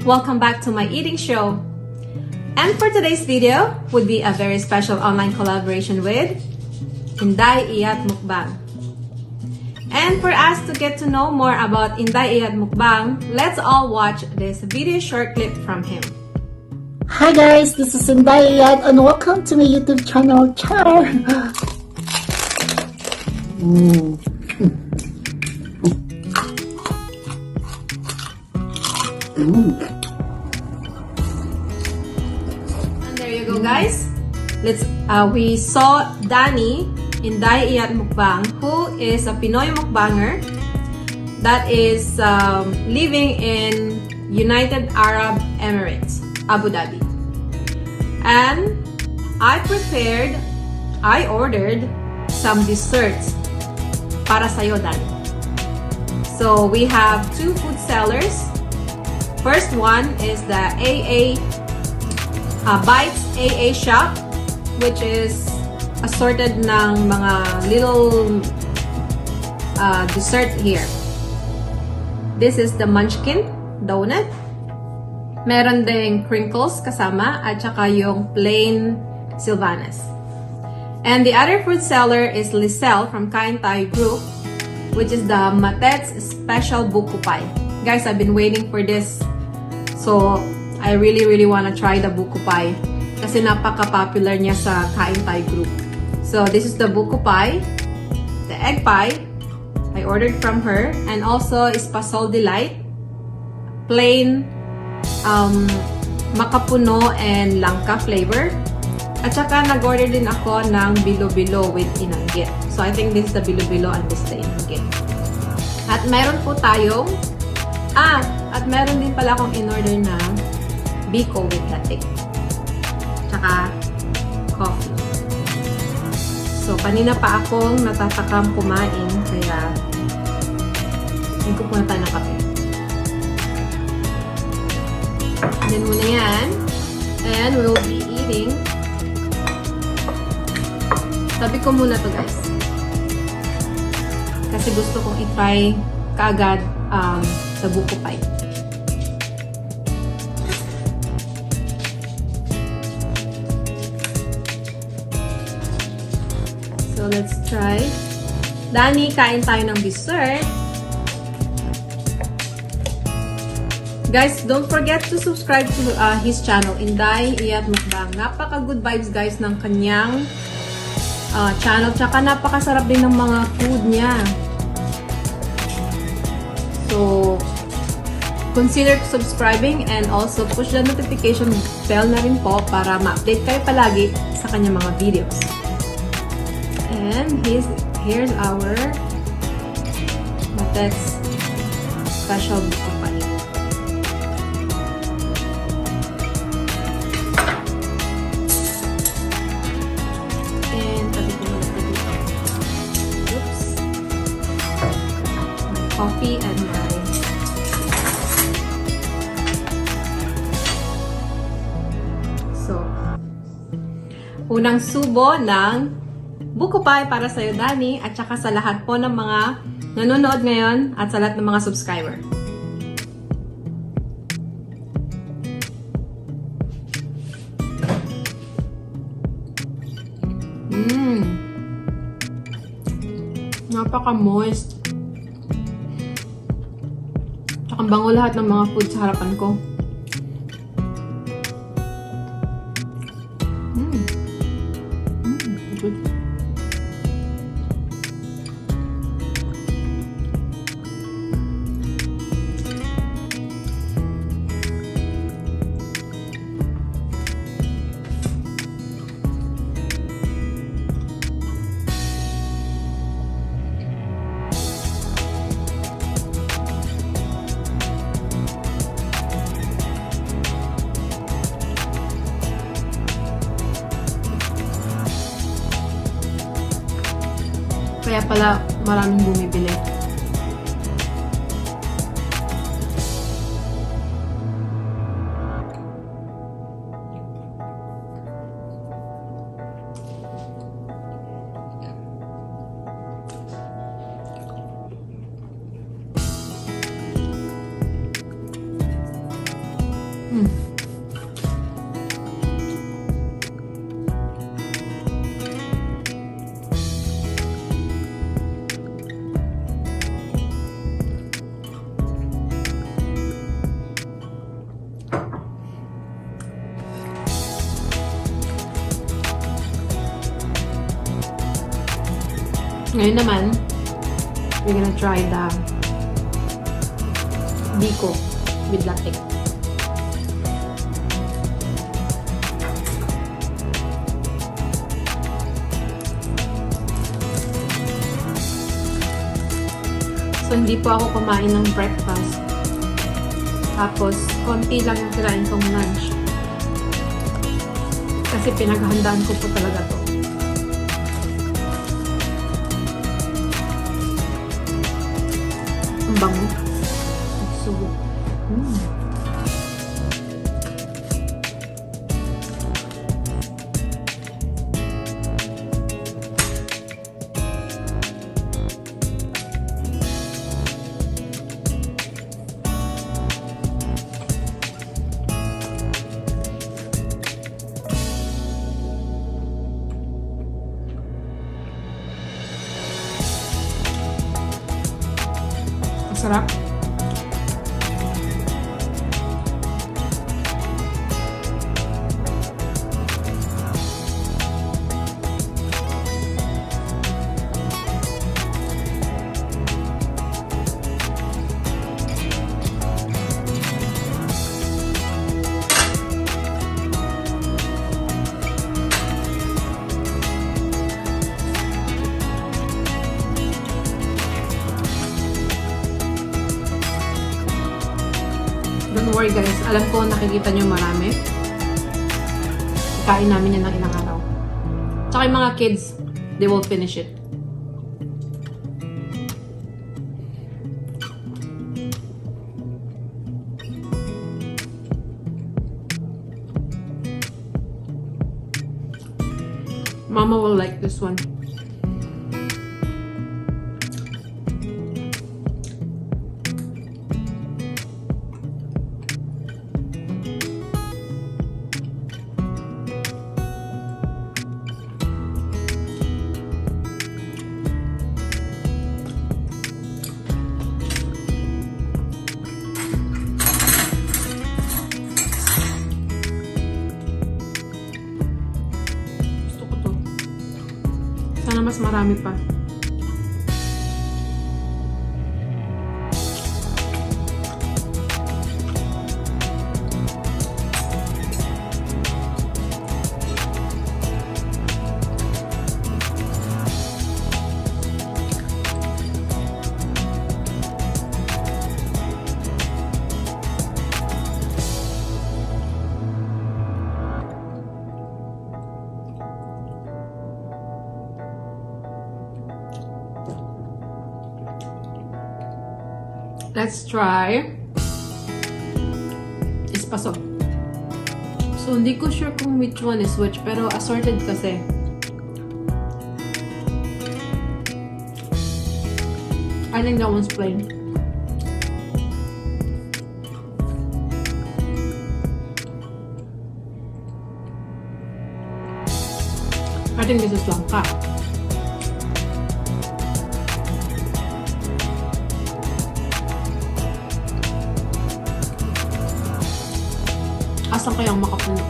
Welcome back to my eating show. And for today's video would be a very special online collaboration with IYAT Mukbang. And for us to get to know more about IYAT Mukbang, let's all watch this video short clip from him. Hi guys, this is IYAT and welcome to my YouTube channel. Char! And there you go, guys. We saw Danny in IYAT Mukbang, who is a Pinoy mukbanger that is living in United Arab Emirates, Abu Dhabi. And I ordered some desserts para sa'yo, Danny. So we have two food sellers. First one is the Bites AA shop, which is assorted ng mga little dessert here. This is the Munchkin donut. Meron ding Crinkles kasama at saka yung plain Silvanas. And the other fruit seller is Lisel from Kain Thai Group, which is the Matet's Special Buko Pie. Guys, I've been waiting for this. So, I really want to try the Buko Pie kasi napaka-popular niya sa Kain Thai Group. So, this is the Buko Pie, the egg pie, I ordered from her, and also Espasol Delight, plain makapuno and langka flavor. At saka nag-order din ako ng bilo-bilo with inanggit. So, I think this is the bilo-bilo and this is the inanggit. At meron po tayong at meron din pala akong in-order na Buko with latte. Tsaka kanina pa akong natatakam kumain, kaya ko muna tayo ng kape. Then muna yan. And we'll be eating. Sabi ko muna to guys. Kasi gusto kong i-try kaagad sa buko pie. So let's try. Dani, kain tayo ng dessert. Guys, don't forget to subscribe to his channel, Inday, IYAT, Mukbang. Napaka-good vibes guys ng kanyang channel. Tsaka napakasarap din ng mga food niya. So, consider subscribing and also push the notification bell na rin po para ma-update kayo palagi sa kanyang mga videos. And here's our Matet's special buko pie. Coffee and rice. So, unang subo ng buko pie para sa'yo, Dani, at saka sa lahat po ng mga nanonood ngayon at sa lahat ng mga subscriber. Napaka-moist. Ang bango lahat ng mga food sa harapan ko. Good. Kaya pala maraming bumibili. Ngayon naman, we're gonna try the Buko with latte. So, hindi po ako kumain ng breakfast. Tapos, konti lang yung kirain kong lunch. Kasi pinaghandaan ko po talaga to. Ang bango. So, sarap. Don't worry guys, alam ko nakikita nyo marami. Kain namin yan ng ilang araw. Tsaka yung mga kids, they will finish it. Mama will like this one. Sana mas marami pa. Let's try Espaso. So, hindi ko sure kung which one is which, pero assorted kasi. I think that one's plain. I think this is langka. Asan kayang makapuno?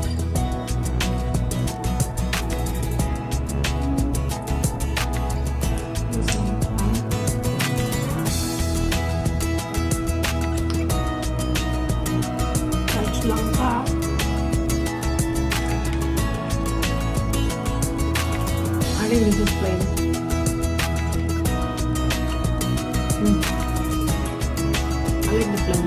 Touch lang ka. I think this is plain. I like the plain.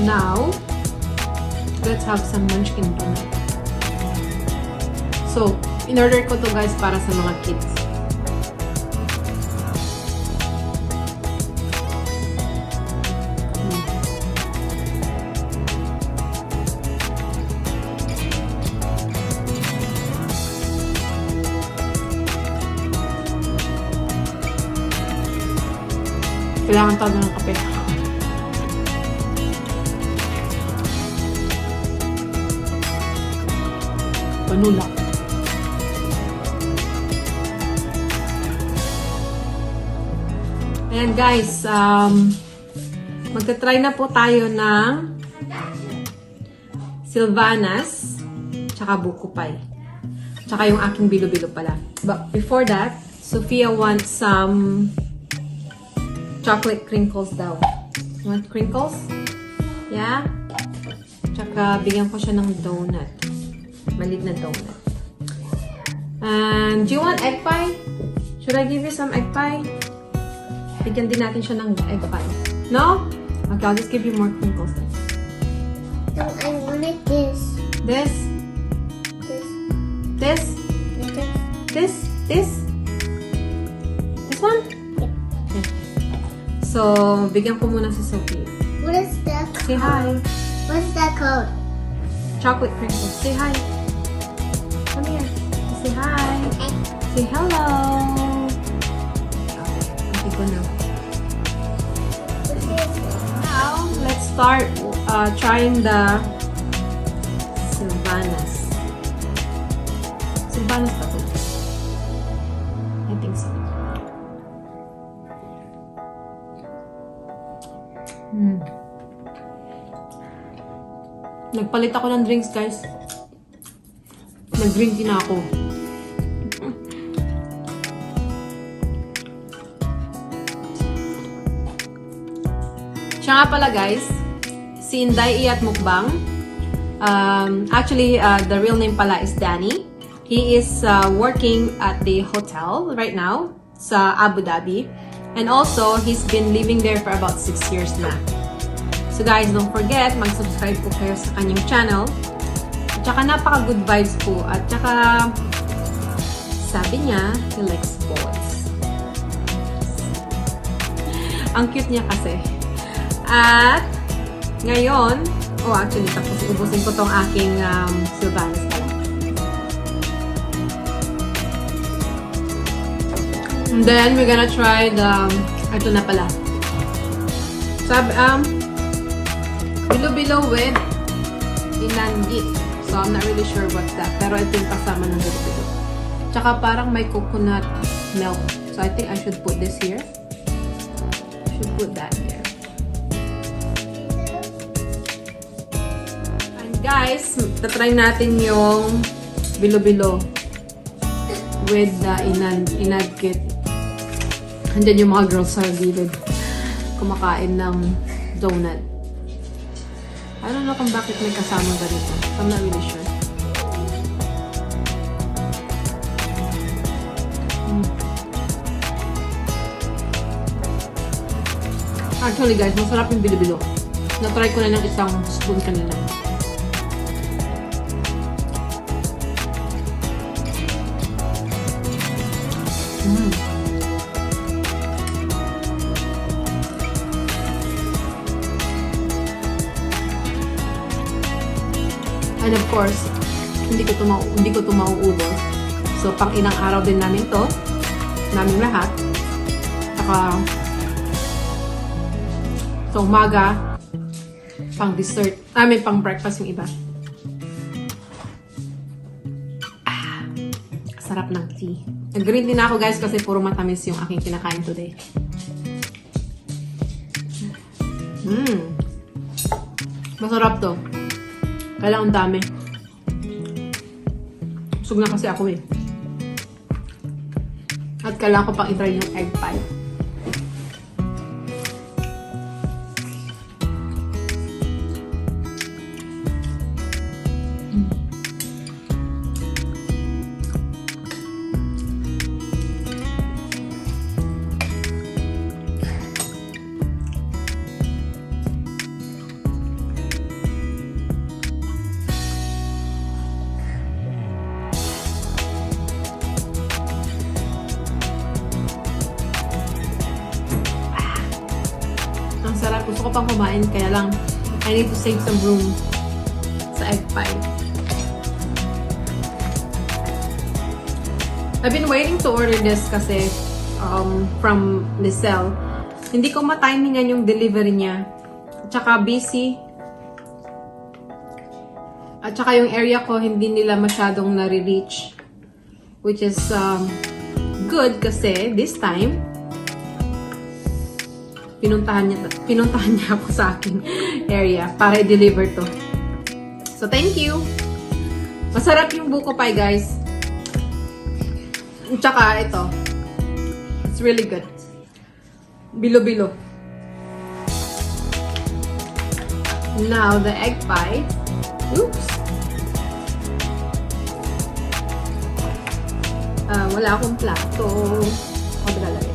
Now, let's have some Munchkin donut. So, in-order ko to guys para sa mga kids. Kailangan tayo ng kape. Panula. Ayan guys, magta-try na po tayo ng Silvanas tsaka Buko pie. Tsaka yung aking bilo-bilo pala. But before that, Sophia wants some chocolate crinkles daw. You want crinkles? Yeah? Tsaka bigyan ko siya ng donut. Malit na donut. And do you want egg pie? Should I give you some egg pie? Bigyan din natin siya ng egg pie. No? Okay, I'll just give you more crinkles then. No, I wanted this. This? This. This? This? This? This one? Okay. So, bigyan ko muna si Sophie. What is that? Say hi. What's that called? Chocolate crinkles. Say hi. Come here. Say hi. Say hello. Okay, go now. Now, let's start trying the Silvanas. Silvanas ba ito? I think so. Nagpalit ako ng drinks, guys. Nag-drink din ako. Siya nga pala guys, si IYAT Mukbang. Actually, the real name pala is Danny. He is working at the hotel right now sa Abu Dhabi. And also, he's been living there for about 6 years na. So guys, don't forget, mag-subscribe po kayo sa kanyang channel. At saka napaka-good vibes po. At saka, sabi niya, he likes boys. Ang cute niya kasi. At, ngayon, actually, tapos ubusin ko tong aking Silvanas pala. And then, we're gonna try the, ito na pala. Sabi, bilo-bilo with inanggit. So, I'm not really sure what's that. Pero ito yung kasama ng bilo-bilo. Tsaka parang may coconut milk. So, I think I should put this here. I should put that here. And guys, tatry natin yung bilo-bilo with the inanggit. Andyan yung mga girls sa gilid kumakain ng donut. I don't know kung bakit may kasama ganito. I'm not really sure. Actually guys, masarap yung bilo-bilo. Na-try ko na ng isang spoon kanina. And of course, hindi ko to mauubos. So, pang ilang araw din namin to. Namin lahat. Saka, sa umaga, pang dessert. Pang breakfast yung iba. Sarap ng tea. Nag-green din ako guys kasi puro matamis yung aking kinakain today. Masarap to. Kailangan dami. Busog na kasi ako eh. At kailangan ko pang itry yung egg pie. Sarap. Gusto ko pang kumain, kaya lang I need to save some room sa egg pie. I've been waiting to order this kasi from Nicelle. Hindi ko ma-timingan yung delivery niya. At saka busy. At saka yung area ko hindi nila masyadong nare-reach. Which is good kasi this time pinuntahan niya ako sa aking area para i-deliver to. So, thank you! Masarap yung buko pie, guys. Tsaka, ito. It's really good. Bilo-bilo. Now, the egg pie. Oops! Wala akong plato. Ako lalagay.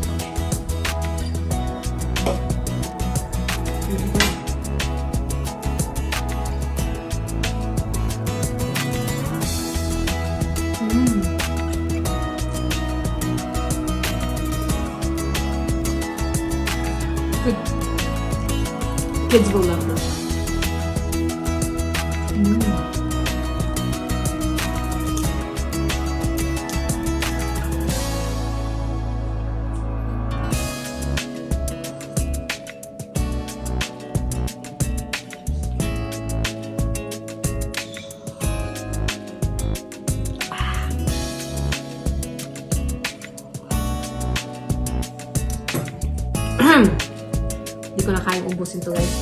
Good. Kids will love this. Hindi ko na kayang ubusin to, guys.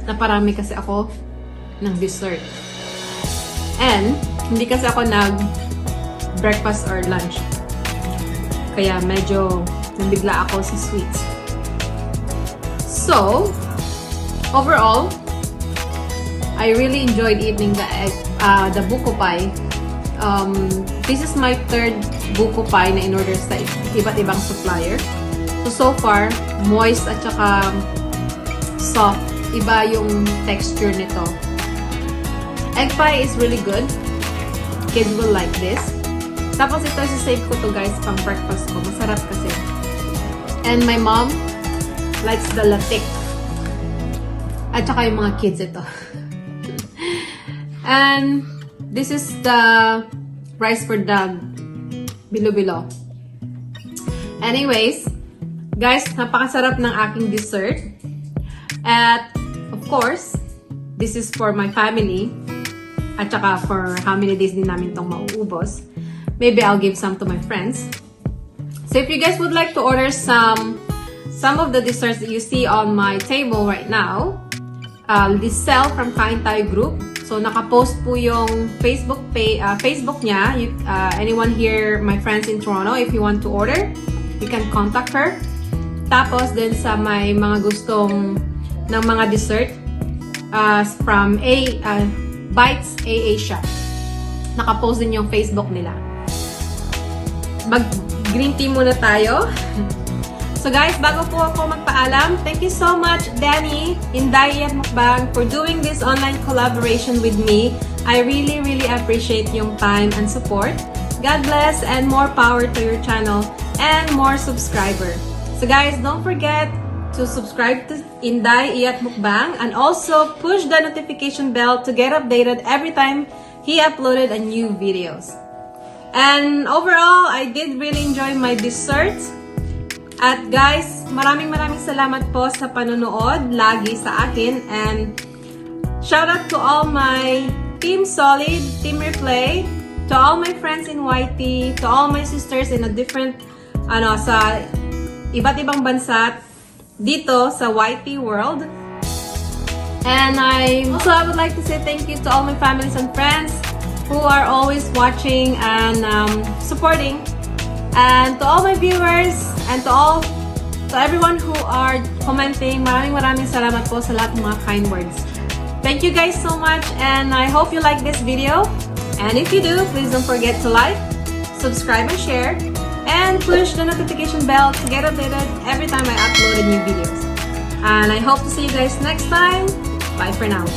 Naparami kasi ako ng dessert. And, hindi kasi ako nag-breakfast or lunch. Kaya medyo nabigla ako sa sweets. So, overall, I really enjoyed eating the buko pie. This is my third buko pie na in-order sa iba't ibang supplier. So far, moist at saka soft. Iba yung texture nito. Egg pie is really good. Kids will like this. Tapos ito, save ko to guys pang breakfast ko. Masarap kasi. And my mom likes the latik. At saka yung mga kids ito. And this is the rice for the bilo-bilo. Anyways, guys, napakasarap ng aking dessert. At of course, this is for my family. At saka for how many days din namin itong mauubos. Maybe I'll give some to my friends. So if you guys would like to order some of the desserts that you see on my table right now, this sell from Kain Tayo Group. So nakapost po yung Facebook niya. Anyone here, my friends in Toronto, if you want to order, you can contact her. Tapos din sa may mga gustong ng mga dessert from Bites AA Shop. Nakapost din yung Facebook nila. Mag-green tea muna tayo. So guys, bago po ako magpaalam, thank you so much, Danny, IYAT Mukbang, for doing this online collaboration with me. I really, really appreciate yung time and support. God bless and more power to your channel and more subscriber. So guys, don't forget to subscribe to IYAT Mukbang and also push the notification bell to get updated every time he uploaded a new videos. And overall, I did really enjoy my desserts. At guys, maraming salamat po sa panonood lagi sa akin. And shout out to all my Team Solid, Team Replay, to all my friends in YT, to all my sisters in a different, sa iba't ibang bansa dito sa YT world. And I would like to say thank you to all my families and friends who are always watching and supporting. And to all my viewers and to everyone who are commenting, maraming salamat po sa lahat ng mga kind words. Thank you guys so much and I hope you like this video. And if you do, please don't forget to like, subscribe and share, and push the notification bell to get updated every time I upload a new videos. And I hope to see you guys next time. Bye for now.